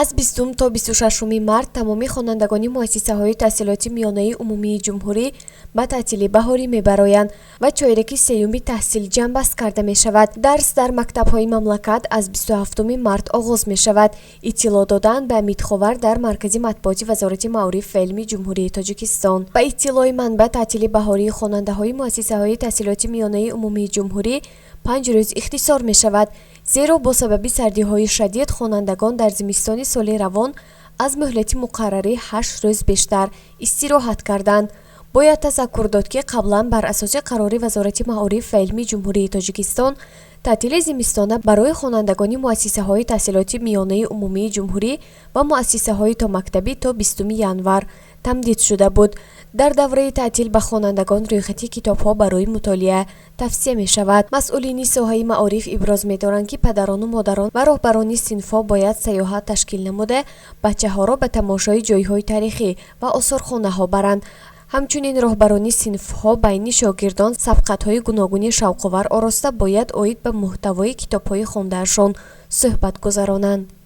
аз 20 تا 26 март тамоми хонандагони муассисаҳои таҳсилоти миёнаи умумии ҷумҳурӣ ба таътили баҳорӣ мебароянд ва чойраки сеюми таҳсил ҷамъбаст карда мешавад. дарс дар мактабҳои мамлакат аз 27 март оғоз мешавад. иттилоъ доданд ба Амид Ховар дар маркази матбуоти Вазорати Маъриф ва илми ҷумҳурии Тоҷикистон. Ба иттилои манбаъ, таътили баҳории хонандаҳои муассисаҳои таҳсилоти миёнаи умумии ҷумҳурӣ 5 рӯз ихтисор мешавад, зеро бо сабаби сардиҳои шадид хонандагон дар зимистони соли равон аз муҳлати муқаррарӣ 8 рӯз бештар истироҳат карданд. бояд тазаккур дод, ки қаблан бар асоси қарори Вазорати Маъриф ва илми ҷумҳурии Тоҷикистон таътили зимистона барои хонандагони муассисаҳои таҳсилоти миёнаи умумии ҷумҳурӣ ва муассисаҳои томактабӣ то 20 январ тамдид шуда буд. дар давраи таътил ба хонандагон рӯйхати китобҳо барои мутолиа тавсия мешавад. масъулини соҳаи маориф иброз медоранд, ки падарону модарон ва роҳбарони синфҳо бояд саёҳат ташкил намуда бачаҳоро ба тамошои ҷойҳои тарихӣ ва осорхонаҳо баранд. ҳамчунин роҳбарони синфҳо байни шогирдон сабқатҳои гуногуни шавқовар ороста бояд оид ба муҳтавои китобҳои хондаашон суҳбат гузаронанд.